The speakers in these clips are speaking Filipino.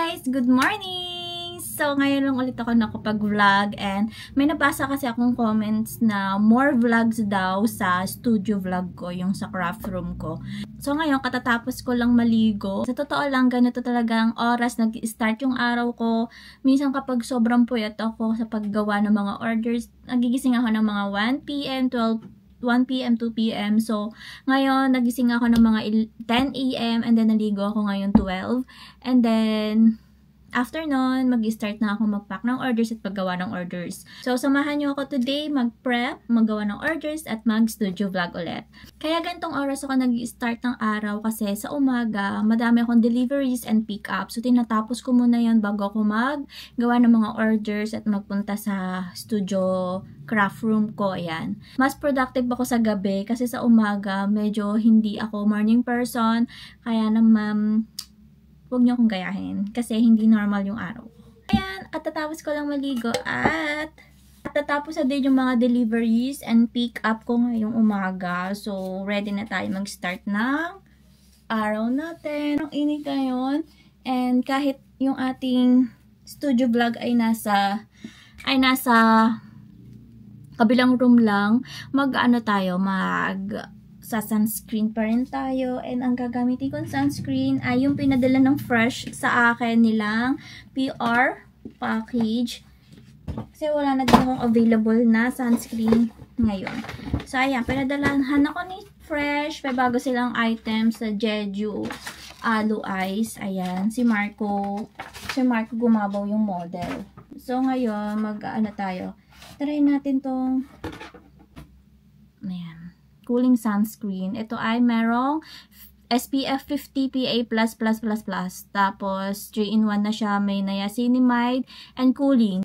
guys! Good morning! So, ngayon lang ulit ako nakapag-vlog and may nabasa kasi akong comments na more vlogs daw sa studio vlog ko, yung sa craft room ko. So, ngayon katatapos ko lang maligo. Sa totoo lang, ganito talagang oras nag-start yung araw ko. Minsan kapag sobrang puyat ako sa paggawa ng mga orders, nagigising ako ng mga 1 p.m., 1 p.m., 2 p.m. So, ngayon, nagising ako ng mga 10 a.m. and then naligo ako ngayon 12. And then, after nun, mag-start na ako mag-pack ng orders at paggawa ng orders. So, samahan nyo ako today mag-prep, maggawa ng orders at mag-studio vlog ulit. Kaya gantong oras ako nag-start ng araw kasi sa umaga, madami akong deliveries and pick-up. So, tinatapos ko muna yon bago ako maggawa ng mga orders at magpunta sa studio craft room ko. Ayan. Mas productive ako sa gabi kasi sa umaga, medyo hindi ako morning person. Kaya naman, huwag niyo akong gayahin kasi hindi normal yung araw ko. Ayan, at tatapos ko lang maligo at tatapos na din yung mga deliveries and pick up ko ngayong umaga. So, ready na tayo mag-start ng araw natin. Ang init ngayon and kahit yung ating studio vlog ay nasa kabilang room lang, sa sunscreen pa rin tayo. And ang gagamitin kong sunscreen ay yung pinadala ng Fresh sa akin nilang PR package. Kasi wala na din akong available na sunscreen ngayon. So, ayan, pinadalahan ako ni Fresh. May bago silang items sa Jeju Aloe Eyes. Ayan, si Marco gumabaw yung model. So, ngayon, try natin tong ayan, cooling sunscreen. Ito ay merong SPF 50 PA++++. Tapos, 3-in-1 na siya. May niacinamide and cooling.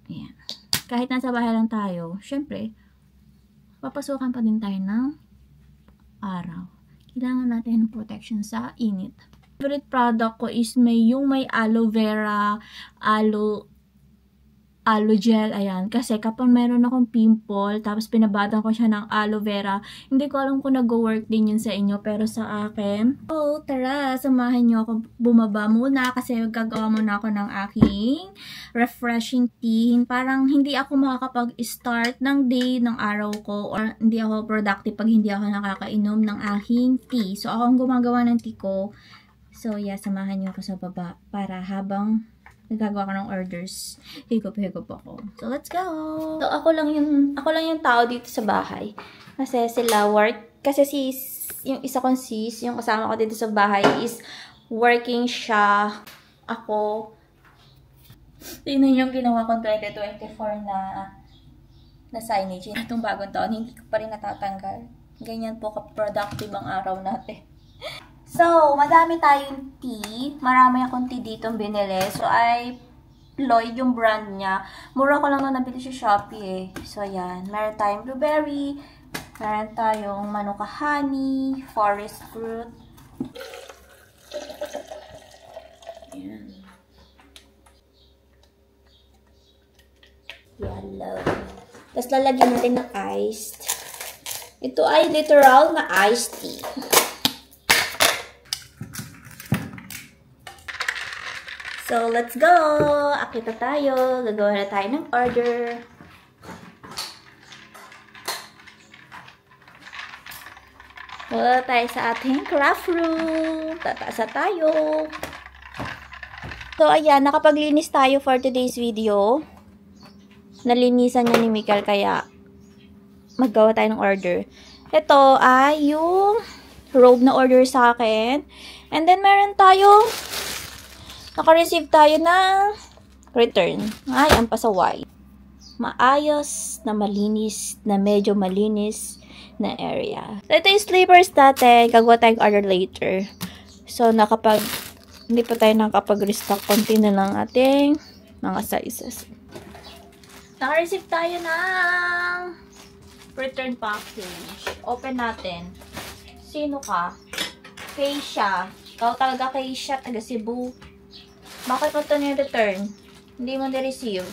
Ayan. Kahit nasa bahay lang tayo, syempre, papasukan pa din tayo ng araw. Kailangan natin ng protection sa init. Favorite product ko is yung may aloe vera, aloe gel, ayan. Kasi kapag meron akong pimple, tapos pinabatan ko siya ng aloe vera, hindi ko alam kung nag-work din yun sa inyo, pero sa akin, tara, samahan nyo ako bumaba muna kasi gagawa muna ako ng aking refreshing tea. Parang hindi ako makakapag-start ng day, ng araw ko, or hindi ako productive pag hindi ako nakakainom ng aking tea. So, ako ang gumagawa ng tea ko. So, yeah, samahan nyo ako sa baba para habang nagagawa ko ng orders, higop-higop ako. So, let's go! So, ako lang yung tao dito sa bahay. Kasi sila kasi yung isa kong sis, yung kasama ko dito sa bahay is working siya. Ako, tingnan yung ginawa kong 2024 na signage. Itong bagong taon, hindi ko pa rin natatanggal. Ganyan po ka-productive ang araw natin. So, madami tayong tea. Marami akong tea dito binili. So, ay Lloyd yung brand niya. Mura ko lang na nabili sa Shopee eh. So, ayan. Meron tayong blueberry. Meron tayong manuka honey. Forest fruit. Ayan. Yellow. Tapos, lalagyan natin ng iced. Ito ay literal na iced tea. So, let's go! Akita tayo. Gagawa na tayo ng order. Wala tayo sa ating craft room. Tataasa tayo. So, ayan. Nakapaglinis tayo for today's video. Nalinisan niya ni Mikal kaya maggawa tayo ng order. Ito ay yung robe na order sa akin. And then, meron tayo naka-receive tayo ng return. Ay, ang pasaway. Maayos, na malinis, na medyo malinis na area. So, ito yung slippers natin. Gagawa tayong order later. So, hindi pa tayo nakapag-restock. Konti na lang ating mga sizes. Naka-receive tayo ng return package. Open natin. Sino ka? Keisha. Ikaw talaga Keisha, taga Cebu. Bakit mo ito ni-return? Hindi mo na-receive.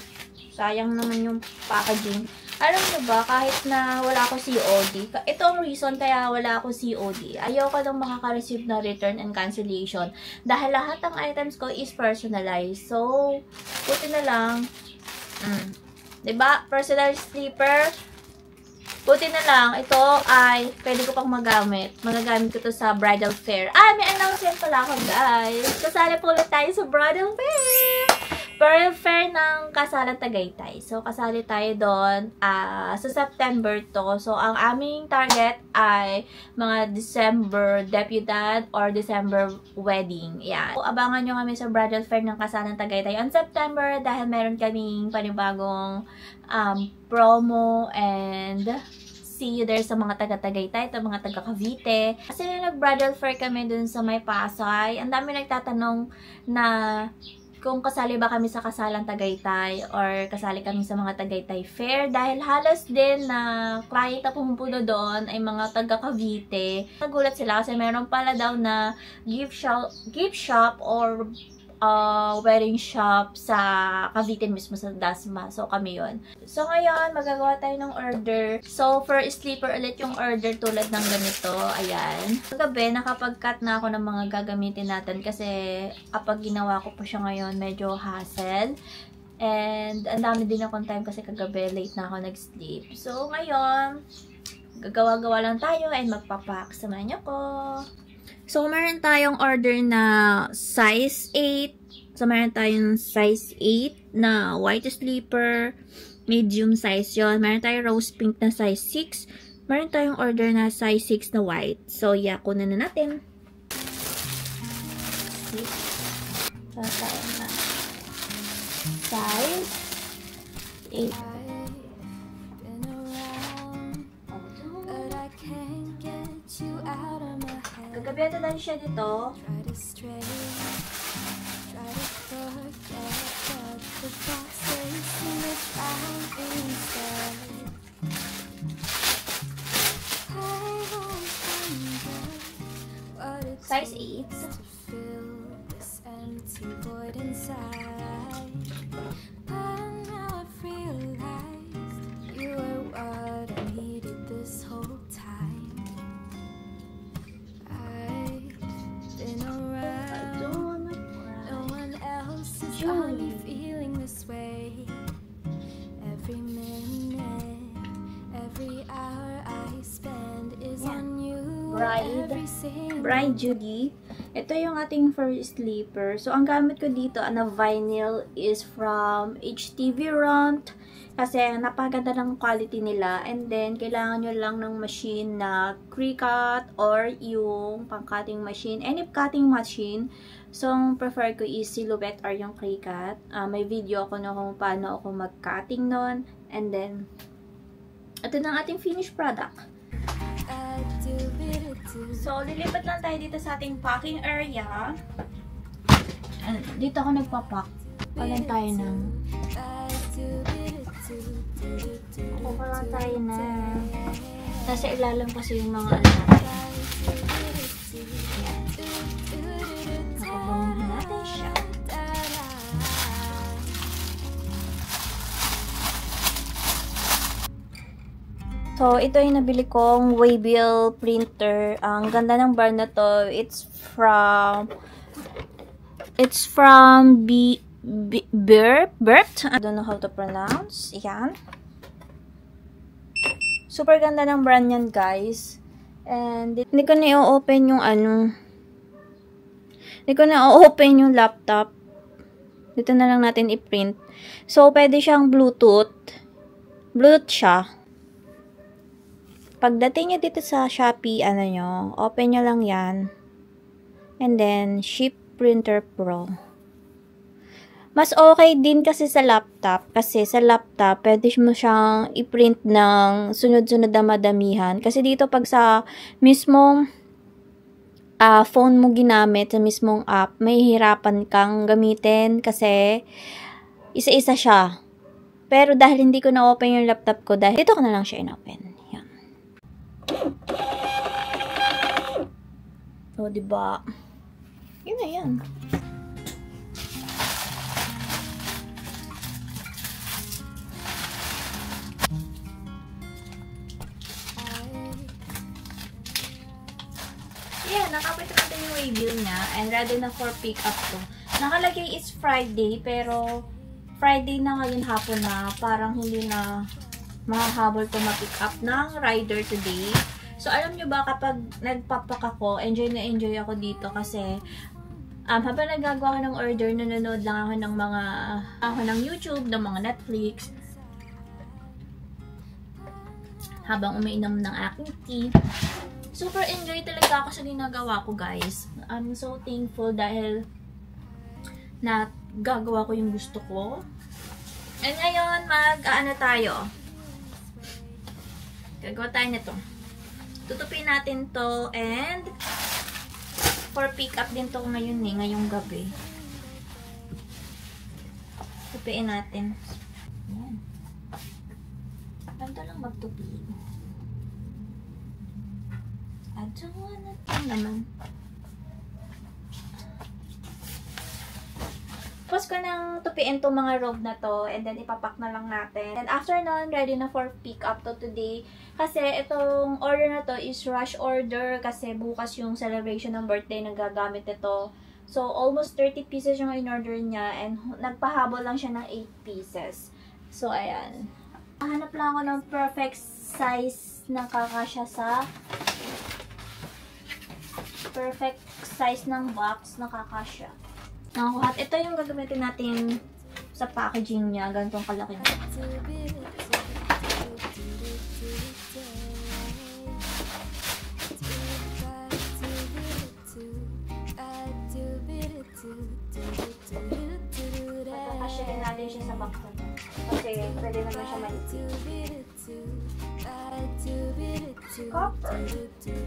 Sayang naman yung packaging. Alam niyo ba, kahit na wala ako COD, ito ang reason kaya wala ako COD. Ayoko nang makaka-receive na return and cancellation. Dahil lahat ng items ko is personalized. So, buti na lang. Diba? Personal sleeper. Buti na lang, ito ay pwede ko pang magamit. Magagamit ko to sa bridal fair. May announcement pala ako, guys. Kasali po ulit tayo sa bridal fair. Bridal fair ng Kasalan Tagaytay. So, kasali tayo doon sa September to. So, ang aming target ay mga December debutante or December wedding. Yan. So, abangan nyo kami sa bridal fair ng Kasalan Tagaytay on September dahil meron kaming panibagong promo and see you there sa mga taga-Tagaytay, sa mga taga-Cavite. Kasi nag-bridal fair kami dun sa may Pasay. Ang dami nagtatanong na kung kasali ba kami sa Kasalan Tagaytay or kasali kami sa mga Tagaytay Fair dahil halos din na client na pumupuno doon ay mga taga-Cavite. Nagulat sila kasi meron pala daw na gift shop or wedding shop sa Cavite mismo sa Dasma. So, kami yun. So, ngayon, magagawa tayo ng order. So, for sleeper ulit yung order tulad ng ganito. Ayan. Kagabi, nakapag-cut na ako ng mga gagamitin natin kasi kapag ginawa ko po siya ngayon, medyo hassle. And, ang dami din akong time kasi kagabi, late na ako nag-sleep. So, ngayon, gagawa-gawa lang tayo and magpapak. Samahan niyo ko. So, meron tayong order na size 8. So, meron tayong size 8 na white sleeper. Medium size yon. Meron tayong rose pink na size 6. Meron tayong order na size 6 na white. So, yeah, kunin na natin. 6. So, tayo na. Size 8. Gagabi ito dahil siya dito. Size 8. Bride Judy. Ito yung ating first sleeper. So, ang gamit ko dito na vinyl is from HTV Ront. Kasi napaganda ng quality nila. And then, kailangan nyo lang ng machine na Cricut or yung pang-cutting machine. Any cutting machine. So, ang prefer ko is Silhouette or yung Cricut. May video ako na kung paano ako mag-cutting nun. And then, ito na ating finished product. So, lilipat lang tayo dito sa ating packing area. Dito ako nagpapack. Palan tayo ng palan tayo na nasa ilalim kasi yung mga ano natin. Ayan. Nakabangunan natin siya. So, ito yung nabili kong Waybill printer. Ang ganda ng brand na to. It's from Bert. I don't know how to pronounce. Yan. Super ganda ng brand yan, guys. And, hindi ko na i-open yung ano. Hindi ko na i-open yung laptop. Dito na lang natin i-print. So, pwede siyang Bluetooth. Bluetooth siya. Pagdating nyo dito sa Shopee, open nyo lang yan. And then, Ship Printer Pro. Mas okay din kasi sa laptop. Kasi sa laptop, pwede mo siyang i-print ng sunod-sunod na madamihan. Kasi dito, pag sa mismong phone mo ginamit, sa mismong app, may hirapan kang gamitin kasi isa-isa siya. Pero dahil hindi ko na-open yung laptop ko, dahil dito ko na lang siya in-open. So, diba? Yun na yan. Yeah, nakapit natin yung waybill niya and ready na for pick up to. Nakalagay is Friday, pero Friday na ngayon hapon na, parang hindi na mahahabol to ma-pick up ng rider today. So, alam nyo ba, kapag nagpapak ako, enjoy na enjoy ako dito kasi habang nagagawa ko ng order, nanonood lang ako ng ng YouTube, ng mga Netflix, habang umiinom ng aking tea. Super enjoy talaga ako sa ginagawa ko, guys. I'm so thankful dahil na gagawa ko yung gusto ko. And ngayon, tayo. Gagawa tayo nito. Tutupin natin to and for pick up din to ngayon ngayong gabi. Tupiin natin. Ayan. Ganito lang magtupi. Adyawa natin naman. Tapos ko nang tupiin tong mga robe na to and then ipapak na lang natin. And after nun, ready na for pick up to today. Kasi itong order na to is rush order kasi bukas yung celebration ng birthday na gagamit ito. So, almost 30 pieces yung in-order niya and nagpahabol lang siya ng 8 pieces. So, ayan. Hanap lang ako ng perfect size na kakasya sa perfect size ng box na kakasya. Nakakuhat. Ito yung gagamitin natin sa packaging niya. Ganitong kalaki niya. Kakasya din natin siya sa box na ito. Kasi pwede naman siya maliit. Copper. Sticker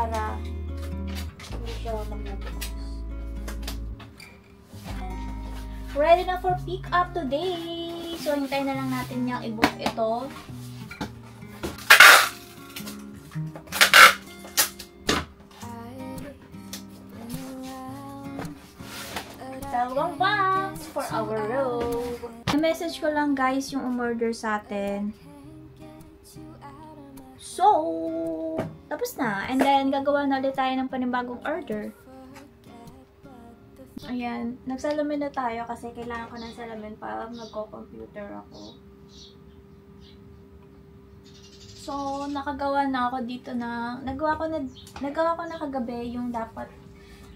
para hindi siya magnabukas. Ready na for pick up today. So, hintayin na lang natin niyang i-book ito. Dalawang box for our robe. Na-message ko lang guys yung umorder sa atin. So, tapos na. And then, gagawa na ulit tayo ng panibagong order. Ayan. Nagsalamin na tayo kasi kailangan ko ng salamin para nagko-computer ako. So, nakagawa na ako dito na, nagawa ko na kagabi yung dapat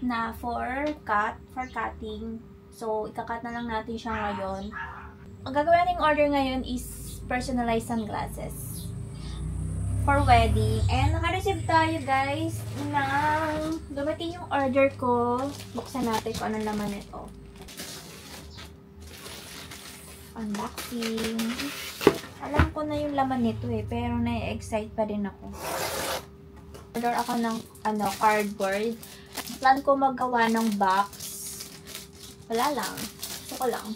na for cutting. So, ikakat na lang natin siya ngayon. Ang gagawin nating order ngayon is personalized sunglasses for wedding. And naka-receive tayo guys ng dumating yung order ko. Buksan natin kung anong laman nito. Unboxing. Alam ko na yung laman nito pero na-excite pa din ako. Order ako ng cardboard. Plan ko magawa ng box. Wala lang. Gusto ko lang.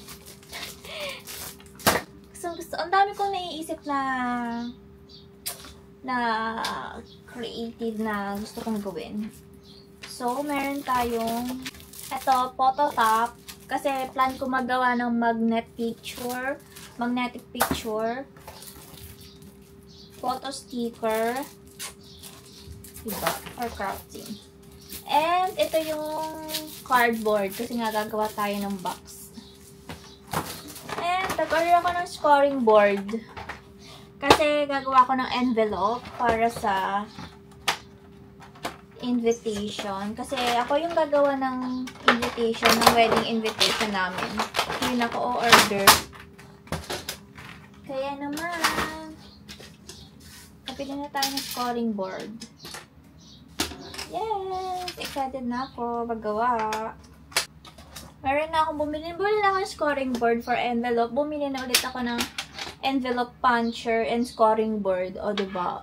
Gusto. Ang dami kong naiisip na creative na gusto kong gawin. So, meron tayong photo top. Kasi plan ko magawa ng magnetic picture, photo sticker, diba? Or crafting. And ito yung cardboard kasi nga gagawa tayo ng box. And nag-order ako ng scoring board kasi gagawa ko ng envelope para sa invitation. Kasi ako yung gagawa ng invitation, ng wedding invitation namin. Yun ako o-order. Kaya naman, kapili na tayo ng scoring board. Yes! Excited na ako magawa. Meron na akong bumili na ako ng scoring board for envelope. Bumili na ulit ako ng envelope puncher and scoring board. O, diba?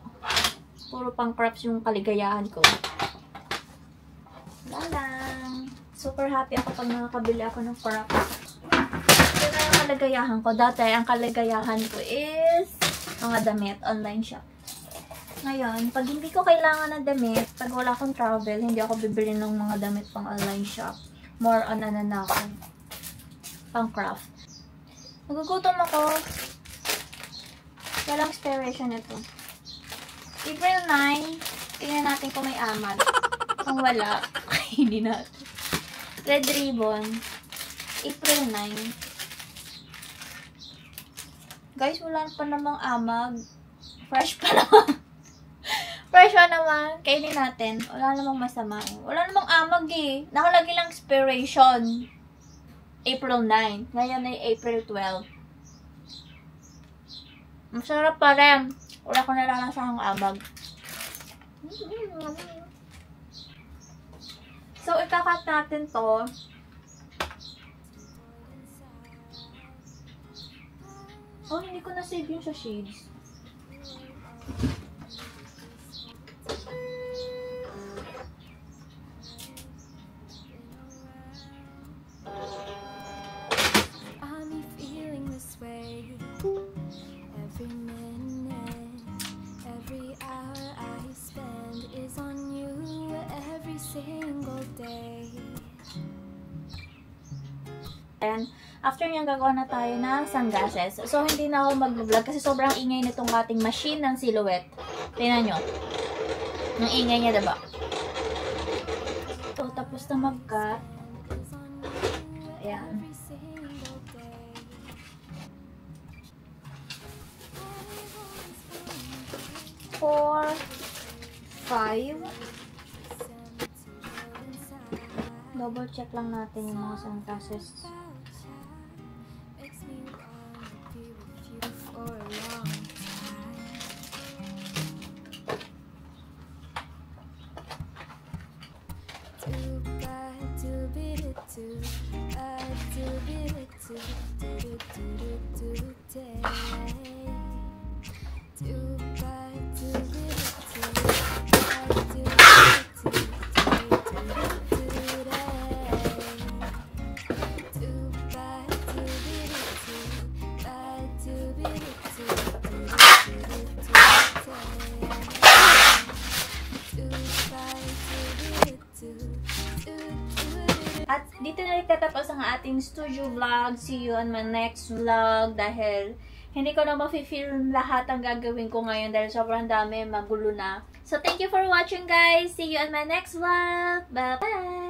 Puro pang crafts yung kaligayahan ko. Wala lang. Super happy ako pag nakakabili ako ng crafts. Ito na yung kaligayahan ko. Dati, ang kaligayahan ko is mga damit, online shop. Ngayon, pag hindi ko kailangan ng damit, pag wala akong travel, hindi ako bibili ng mga damit pang online shop. More on na ako. pang craft. Nagugutom ako. Walang expiration ito. April 9. Tingnan natin kung may amag. Kung wala, hindi natin. Red ribbon. April 9. Guys, wala pa namang amag. Fresh pa naman. Fresh pa naman. Kainin natin. Wala namang masama eh. Wala namang amag eh. Nakalagay lang expiration. April 9. Ngayon ay April 12. Masarap pa rin. Wala ko nalalasang amag. So, ikakat natin to. Oh, hindi ko na-save yung sa shades. And after nyan, gagawa na tayo ng sunglasses. So, hindi na ako mag-vlog kasi sobrang ingay nitong ating machine ng Silhouette. Tingnan nyo. Ang ingay niya, diba? So, tapos na mag-cut. Ayan. Four, 5. Double check lang natin yung mga sunglasses. At dito na nagtatapos ang ating studio vlog. See you on my next vlog dahil hindi ko na ma-film lahat ang gagawin ko ngayon dahil sobrang dami, magulo na. So, thank you for watching guys. See you on my next vlog. Bye-bye!